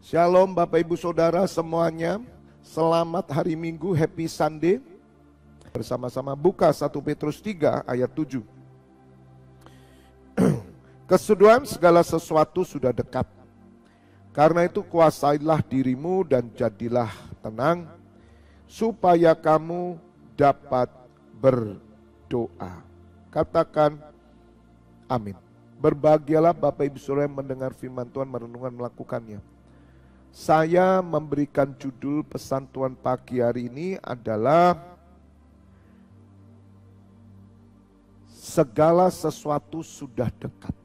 Shalom Bapak Ibu Saudara semuanya. Selamat hari Minggu, Happy Sunday. Bersama-sama buka 1 Petrus 3 ayat 7. Kesudahan segala sesuatu sudah dekat. Karena itu kuasailah dirimu dan jadilah tenang, supaya kamu dapat berdoa. Katakan amin. Berbahagialah Bapak Ibu Saudara yang mendengar firman Tuhan, merenungkan, melakukannya. Saya memberikan judul pesan Tuhan pagi hari ini adalah segala sesuatu sudah dekat.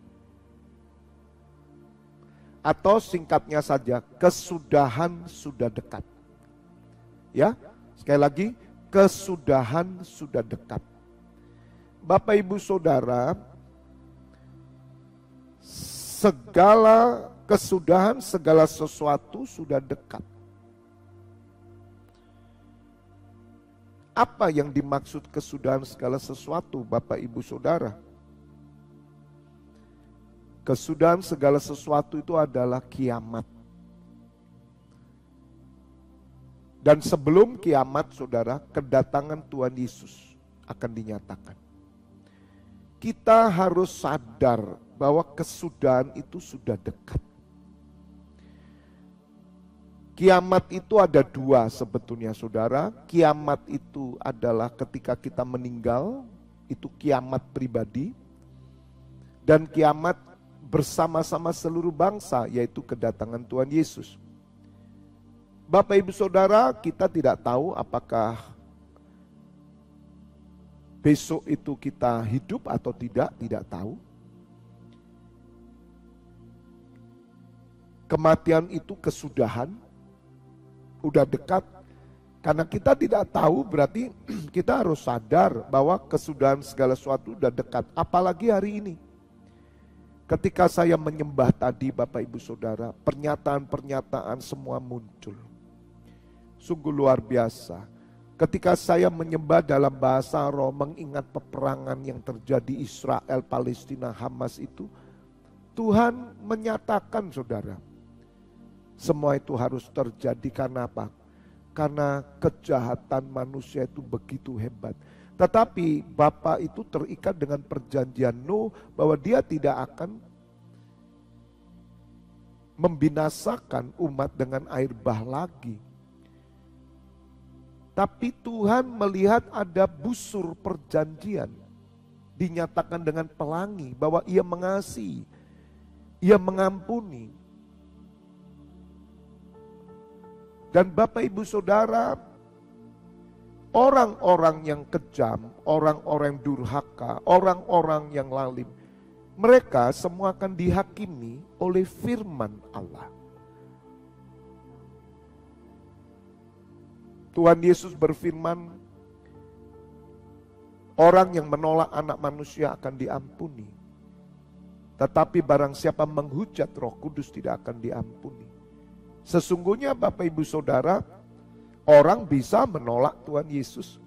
Atau singkatnya saja, kesudahan sudah dekat. Ya, sekali lagi, kesudahan sudah dekat. Bapak Ibu Saudara, segala kesudahan segala sesuatu sudah dekat. Apa yang dimaksud kesudahan segala sesuatu, Bapak Ibu Saudara? Kesudahan segala sesuatu itu adalah kiamat. Dan sebelum kiamat, Saudara, kedatangan Tuhan Yesus akan dinyatakan. Kita harus sadar bahwa kesudahan itu sudah dekat. Kiamat itu ada dua sebetulnya, Saudara. Kiamat itu adalah ketika kita meninggal, itu kiamat pribadi. Dan kiamat bersama-sama seluruh bangsa, yaitu kedatangan Tuhan Yesus. Bapak Ibu Saudara, kita tidak tahu apakah besok itu kita hidup atau tidak tahu. Kematian itu kesudahan, udah dekat. Karena kita tidak tahu, berarti kita harus sadar bahwa kesudahan segala sesuatu udah dekat. Apalagi hari ini. Ketika saya menyembah tadi Bapak Ibu Saudara, pernyataan-pernyataan semua muncul. Sungguh luar biasa. Ketika saya menyembah dalam bahasa roh, mengingat peperangan yang terjadi Israel, Palestina, Hamas itu, Tuhan menyatakan, Saudara, semua itu harus terjadi karena apa? Karena kejahatan manusia itu begitu hebat. Tetapi Bapa itu terikat dengan perjanjian Nuh bahwa dia tidak akan membinasakan umat dengan air bah lagi. Tapi Tuhan melihat ada busur perjanjian. Dinyatakan dengan pelangi bahwa ia mengasihi, ia mengampuni. Dan Bapak Ibu Saudara, orang-orang yang kejam, orang-orang durhaka, orang-orang yang lalim, mereka semua akan dihakimi oleh firman Allah. Tuhan Yesus berfirman, orang yang menolak anak manusia akan diampuni. Tetapi barang siapa menghujat Roh Kudus tidak akan diampuni. Sesungguhnya Bapak Ibu Saudara, orang bisa menolak Tuhan Yesus,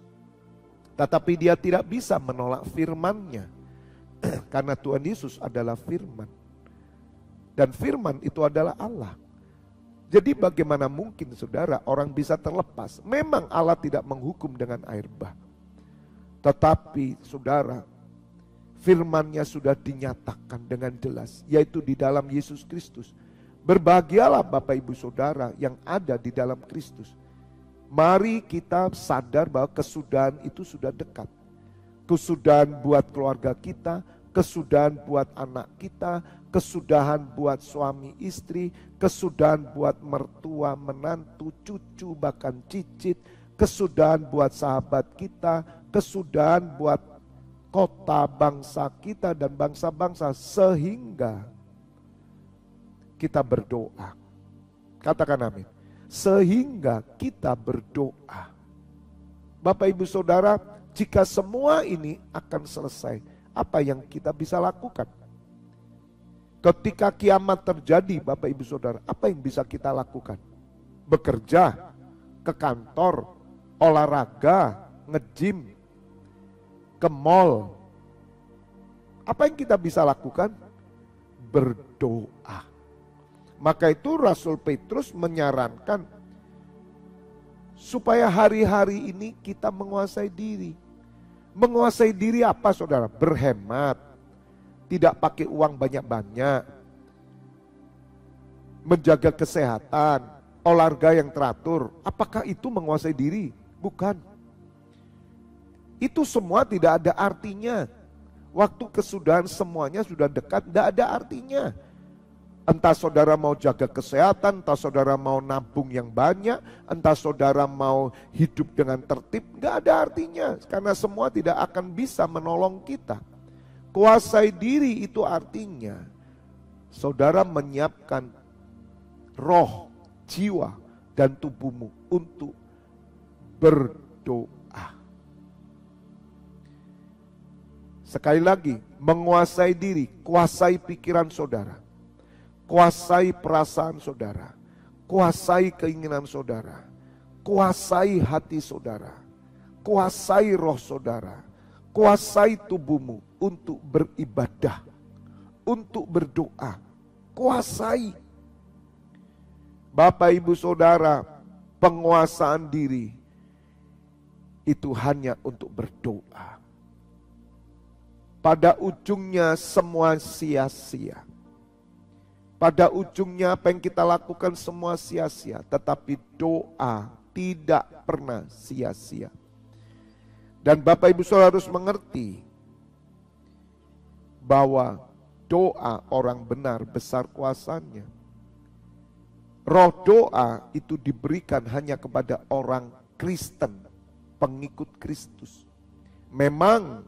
tetapi dia tidak bisa menolak firman-Nya. Karena Tuhan Yesus adalah firman. Dan firman itu adalah Allah. Jadi bagaimana mungkin Saudara orang bisa terlepas? Memang Allah tidak menghukum dengan air bah. Tetapi Saudara, firman-Nya sudah dinyatakan dengan jelas, yaitu di dalam Yesus Kristus. Berbahagialah Bapak Ibu Saudara yang ada di dalam Kristus. Mari kita sadar bahwa kesudahan itu sudah dekat. Kesudahan buat keluarga kita, kesudahan buat anak kita, kesudahan buat suami istri, kesudahan buat mertua, menantu, cucu, bahkan cicit, kesudahan buat sahabat kita, kesudahan buat kota, bangsa kita dan bangsa-bangsa, sehingga kita berdoa. Katakan amin. Sehingga kita berdoa. Bapak Ibu Saudara, jika semua ini akan selesai, apa yang kita bisa lakukan? Ketika kiamat terjadi, Bapak Ibu Saudara, apa yang bisa kita lakukan? Bekerja, ke kantor, olahraga, nge-gym, ke mall. Apa yang kita bisa lakukan? Berdoa. Maka itu Rasul Petrus menyarankan supaya hari-hari ini kita menguasai diri. Menguasai diri apa saudara? Berhemat, tidak pakai uang banyak-banyak, menjaga kesehatan, olahraga yang teratur. Apakah itu menguasai diri? Bukan. Itu semua tidak ada artinya. Waktu kesudahan semuanya sudah dekat, tidak ada artinya. Entah saudara mau jaga kesehatan, entah saudara mau nabung yang banyak, entah saudara mau hidup dengan tertib, gak ada artinya. Karena semua tidak akan bisa menolong kita. Kuasai diri itu artinya saudara menyiapkan roh, jiwa, dan tubuhmu untuk berdoa. Sekali lagi, menguasai diri, kuasai pikiran saudara. Kuasai perasaan saudara, kuasai keinginan saudara, kuasai hati saudara, kuasai roh saudara, kuasai tubuhmu untuk beribadah, untuk berdoa, kuasai. Bapak ibu saudara, penguasaan diri itu hanya untuk berdoa. Pada ujungnya semua sia-sia. Pada ujungnya apa yang kita lakukan semua sia-sia. Tetapi doa tidak pernah sia-sia. Dan Bapak Ibu Saudara harus mengerti bahwa doa orang benar besar kuasanya. Roh doa itu diberikan hanya kepada orang Kristen, pengikut Kristus. Memang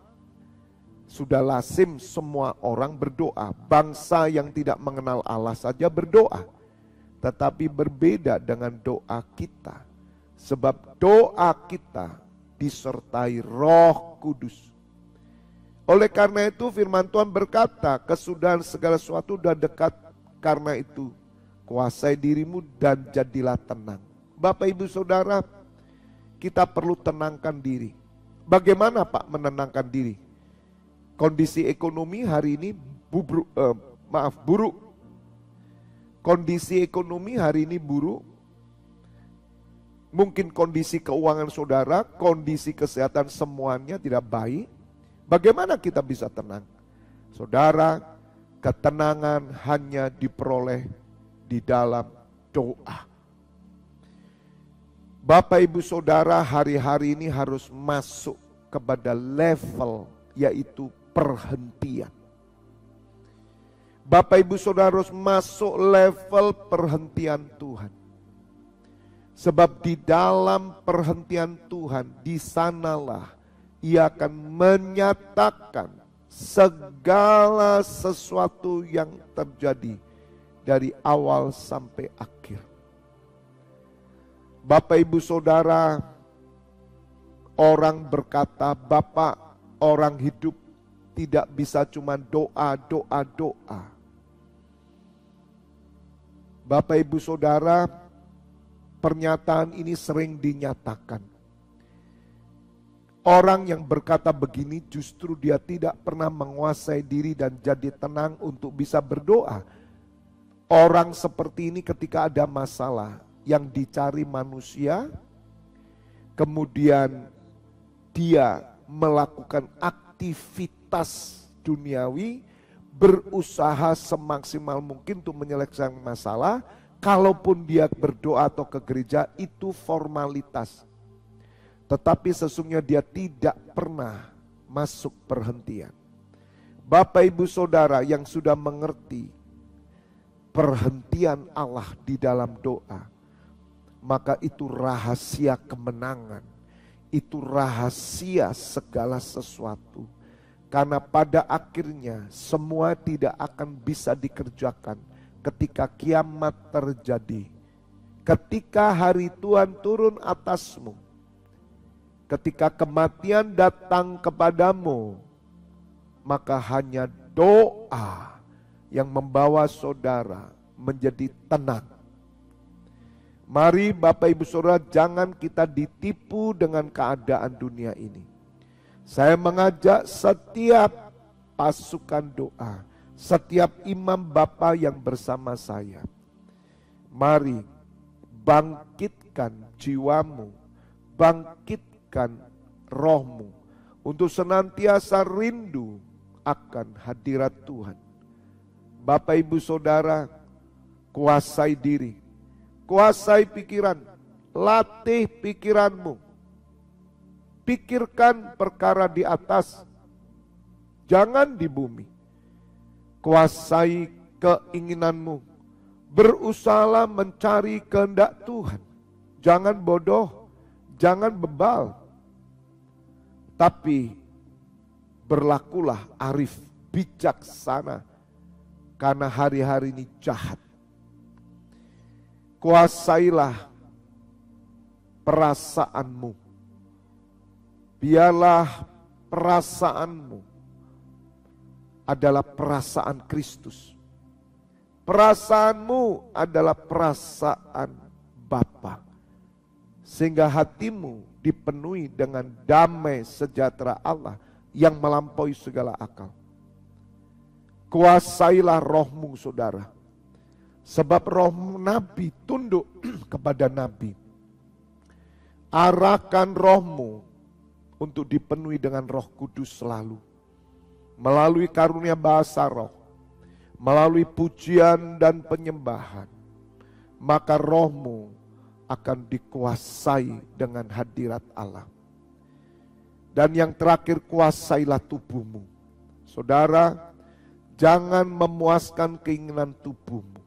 sudah lazim semua orang berdoa. Bangsa yang tidak mengenal Allah saja berdoa. Tetapi berbeda dengan doa kita. Sebab doa kita disertai Roh Kudus. Oleh karena itu firman Tuhan berkata, kesudahan segala sesuatu sudah dekat. Karena itu kuasai dirimu dan jadilah tenang. Bapak ibu saudara, kita perlu tenangkan diri. Bagaimana Pak menenangkan diri? Kondisi ekonomi hari ini buruk. Kondisi ekonomi hari ini buruk. Mungkin kondisi keuangan saudara, kondisi kesehatan semuanya tidak baik. Bagaimana kita bisa tenang? Saudara, ketenangan hanya diperoleh di dalam doa. Bapak ibu saudara, hari-hari ini harus masuk kepada level yaitu perhentian. Bapak ibu saudara harus masuk level perhentian Tuhan. Sebab di dalam perhentian Tuhan, di sanalah Ia akan menyatakan segala sesuatu yang terjadi dari awal sampai akhir. Bapak ibu saudara, orang berkata, Bapak, orang hidup tidak bisa cuma doa. Bapak ibu saudara, pernyataan ini sering dinyatakan. Orang yang berkata begini justru dia tidak pernah menguasai diri dan jadi tenang untuk bisa berdoa. Orang seperti ini ketika ada masalah yang dicari manusia, kemudian dia melakukan aktivitas duniawi, berusaha semaksimal mungkin untuk menyelesaikan masalah. Kalaupun dia berdoa atau ke gereja itu formalitas. Tetapi sesungguhnya dia tidak pernah masuk perhentian. Bapak ibu saudara yang sudah mengerti perhentian Allah di dalam doa, maka itu rahasia kemenangan. Itu rahasia segala sesuatu. Karena pada akhirnya semua tidak akan bisa dikerjakan ketika kiamat terjadi. Ketika hari Tuhan turun atasmu. Ketika kematian datang kepadamu. Maka hanya doa yang membawa saudara menjadi tenang. Mari Bapak Ibu Saudara, jangan kita ditipu dengan keadaan dunia ini. Saya mengajak setiap pasukan doa, setiap imam Bapak yang bersama saya, Mari bangkitkan jiwamu, bangkitkan rohmu untuk senantiasa rindu akan hadirat Tuhan. Bapak Ibu Saudara, kuasai diri, kuasai pikiran, latih pikiranmu. Pikirkan perkara di atas, jangan di bumi. Kuasai keinginanmu, berusahalah mencari kehendak Tuhan. Jangan bodoh, jangan bebal, tapi berlakulah arif, bijaksana, karena hari-hari ini jahat. Kuasailah perasaanmu, biarlah perasaanmu adalah perasaan Kristus. Perasaanmu adalah perasaan Bapa, sehingga hatimu dipenuhi dengan damai sejahtera Allah yang melampaui segala akal. Kuasailah rohmu, saudara, sebab roh nabi tunduk kepada nabi. Arahkan rohmu untuk dipenuhi dengan Roh Kudus selalu, melalui karunia bahasa roh, melalui pujian dan penyembahan. Maka rohmu akan dikuasai dengan hadirat Allah. Dan yang terakhir, kuasailah tubuhmu. Saudara, jangan memuaskan keinginan tubuhmu.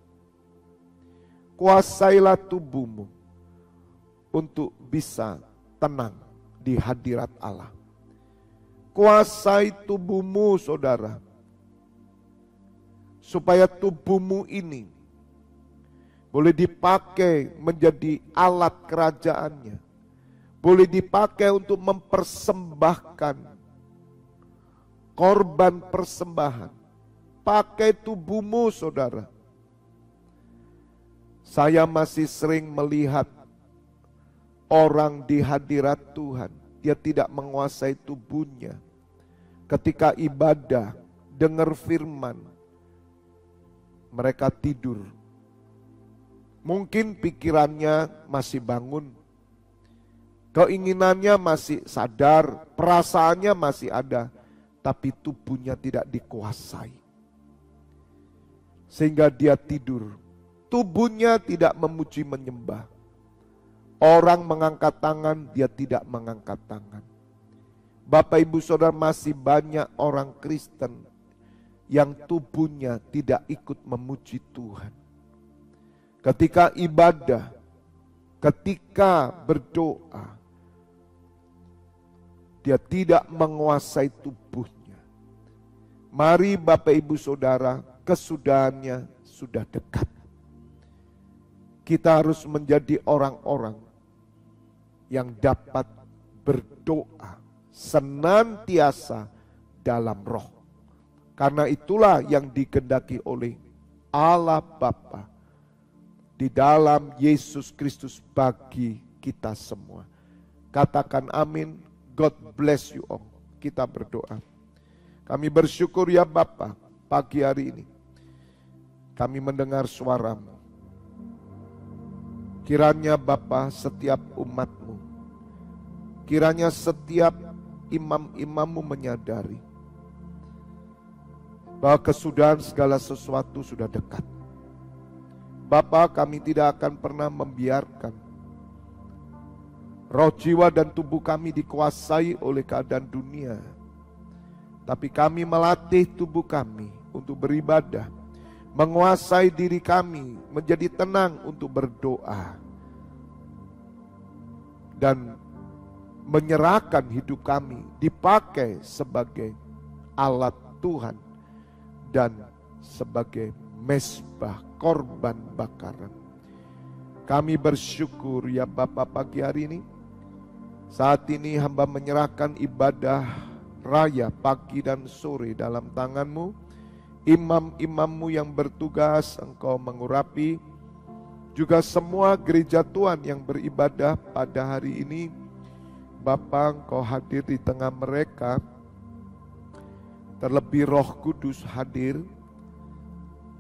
Kuasailah tubuhmu untuk bisa tenang di hadirat Allah. Kuasai tubuhmu, saudara, supaya tubuhmu ini boleh dipakai menjadi alat kerajaannya, boleh dipakai untuk mempersembahkan korban persembahan. Pakai tubuhmu, saudara. Saya masih sering melihat orang di hadirat Tuhan, dia tidak menguasai tubuhnya. Ketika ibadah, dengar firman, mereka tidur. Mungkin pikirannya masih bangun, keinginannya masih sadar, perasaannya masih ada, tapi tubuhnya tidak dikuasai. Sehingga dia tidur, tubuhnya tidak memuji menyembah. Orang mengangkat tangan, dia tidak mengangkat tangan. Bapak Ibu Saudara, masih banyak orang Kristen yang tubuhnya tidak ikut memuji Tuhan. Ketika ibadah, ketika berdoa, dia tidak menguasai tubuhnya. Mari Bapak Ibu Saudara, kesudahannya sudah dekat. Kita harus menjadi orang-orang yang dapat berdoa senantiasa dalam roh. Karena itulah yang dikehendaki oleh Allah Bapa di dalam Yesus Kristus bagi kita semua. Katakan amin. God bless you all. Kita berdoa. Kami bersyukur ya Bapa, pagi hari ini kami mendengar suara-Mu. Kiranya Bapa, setiap umat-Mu, kiranya setiap imam-imam-Mu menyadari bahwa kesudahan segala sesuatu sudah dekat. Bapa, kami tidak akan pernah membiarkan roh, jiwa, dan tubuh kami dikuasai oleh keadaan dunia. Tapi kami melatih tubuh kami untuk beribadah, menguasai diri kami menjadi tenang untuk berdoa, dan menyerahkan hidup kami dipakai sebagai alat Tuhan dan sebagai mezbah korban bakaran. Kami bersyukur ya Bapa, pagi hari ini. Saat ini hamba menyerahkan ibadah raya pagi dan sore dalam tangan-Mu. Imam-imam-Mu yang bertugas Engkau mengurapi, juga semua gereja Tuhan yang beribadah pada hari ini. Bapa, Engkau hadir di tengah mereka, terlebih Roh Kudus hadir,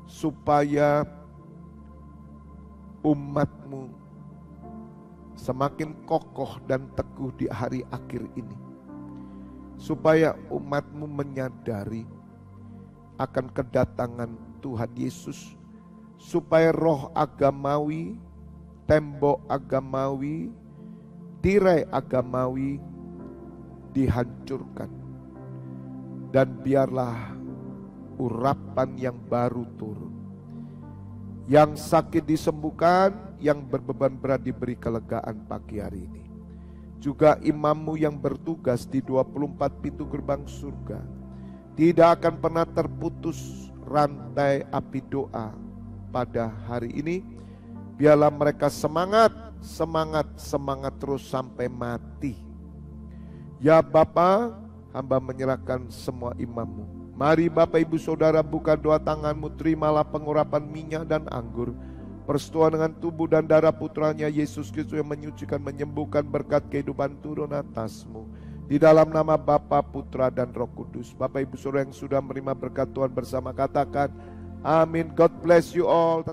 supaya umat-Mu semakin kokoh dan teguh di hari akhir ini. Supaya umat-Mu menyadari akan kedatangan Tuhan Yesus. Supaya roh agamawi, tembok agamawi, tirai agamawi dihancurkan. Dan biarlah urapan yang baru turun. Yang sakit disembuhkan, yang berbeban berat diberi kelegaan pagi hari ini. Juga imam-Mu yang bertugas di 24 pintu gerbang surga, tidak akan pernah terputus rantai api doa pada hari ini. Biarlah mereka semangat terus sampai mati. Ya Bapa, hamba menyerahkan semua imam-Mu. Mari Bapak Ibu Saudara buka dua tangan-Mu, terimalah pengurapan minyak dan anggur, persetujuan dengan tubuh dan darah putranya Yesus Kristus yang menyucikan, menyembuhkan, berkat kehidupan turun atas-Mu. Di dalam nama Bapa, Putra dan Roh Kudus. Bapak Ibu Saudara yang sudah menerima berkat Tuhan bersama katakan amin. God bless you all.